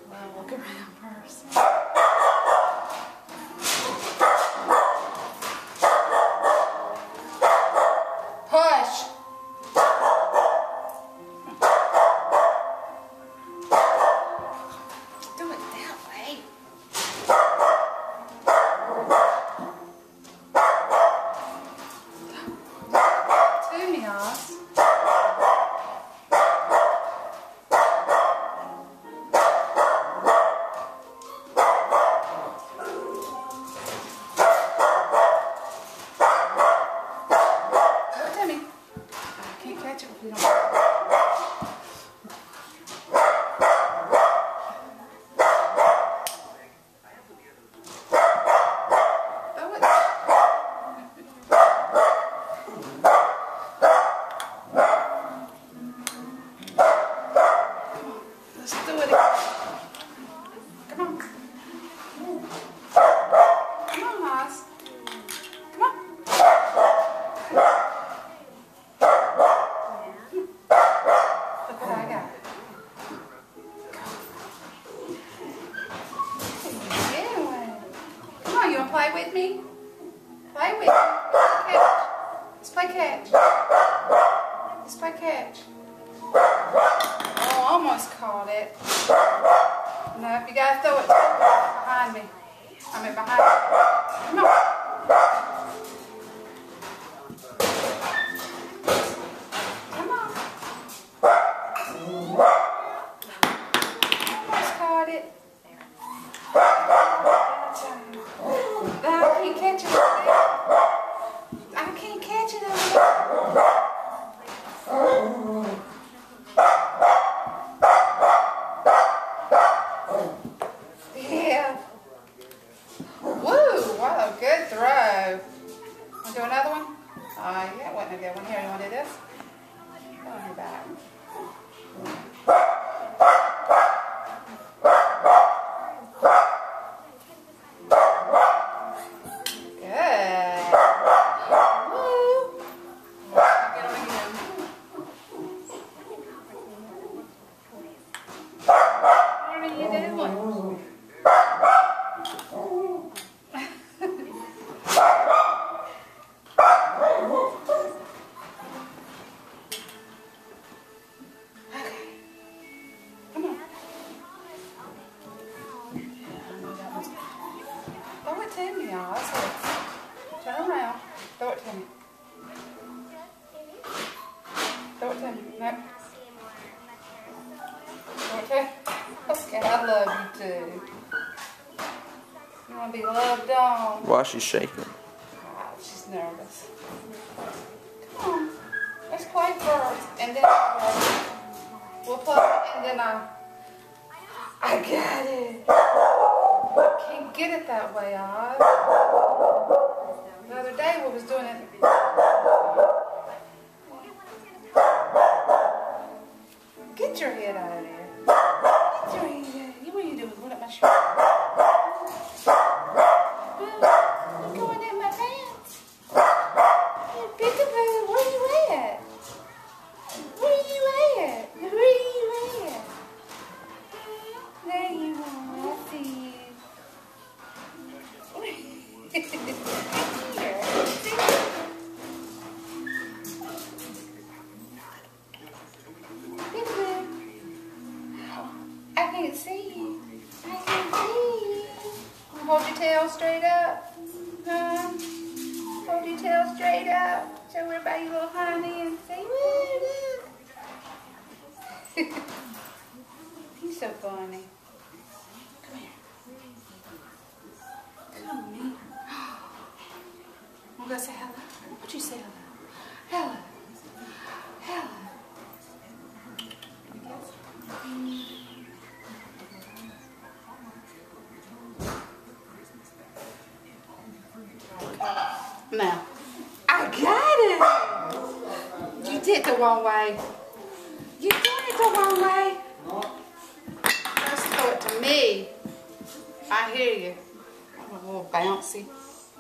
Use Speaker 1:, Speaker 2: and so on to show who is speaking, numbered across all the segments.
Speaker 1: Well, look around first. Push. Do it that way. To me, Oz. Catch it if you don't. Let's do it again. Come on. Come on, Oz. Come on. Look what I got. Come on, you want to play with me? Play with me. Catch. Let's play catch. Let's play catch. Oh, almost caught it. No, you gotta throw it behind me. I mean behind me. Come on. Come on. Almost caught it. I can't catch it over there. I can't catch it over there. Yeah. Woo! What a good throw. Want to do another one? Yeah, it wasn't a good one. Here, you want to do this? Go on your back. Throw it to me, y'all. Turn around. Throw it to me. Throw it to me. No. Throw it to me. Okay, I love you too. You want to be loved on?
Speaker 2: Why is she shaking?
Speaker 1: She's nervous. Come on. Let's play first, and then we'll play, and then I got it. Can't get it that way, Oz. The other day we was doing it. Get your head out of there. Get your head out of there. What are you doing? Going up my shirt. I'm going in my pants. Hey, Peekaboo, where you at? Where you at? Where you at? There you are. I see you. I can't see you. I can't see you. Hold your tail straight up. Hold your tail straight up. Show everybody your little honey and say, woo, look. He's so funny. Come here. Come here. I'm going to say hello. What'd you say hello? Hello. Hello. Now, I got it. You did the wrong way. You did it the wrong way. Let's throw it to me. I hear you. I'm a little bouncy.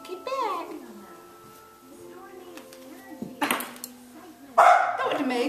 Speaker 1: Get back. Throw it to me.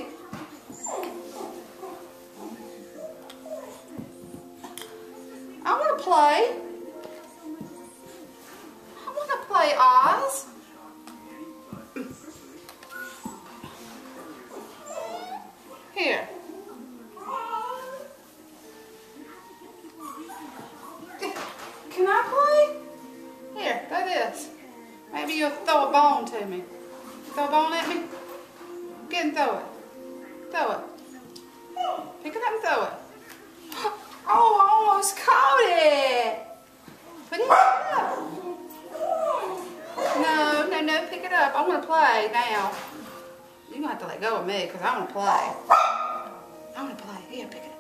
Speaker 1: throw a bone to me. Throw a bone at me? Get and throw it. Throw it. Pick it up and throw it. Oh, I almost caught it. Put it up. No, pick it up. I want to play now. You're going to have to let go of me because I want to play. I want to play. Here, pick it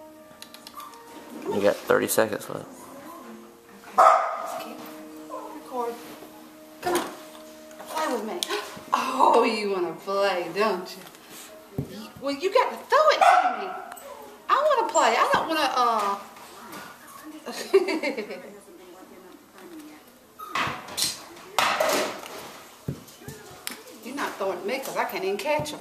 Speaker 1: up.
Speaker 2: You got 30 seconds left.
Speaker 1: Okay. Record. Come on. Play with me. Oh, you want to play, don't you? Well, you got to throw it to me. I want to play. I don't want to, You're not throwing at me because I can't even catch them.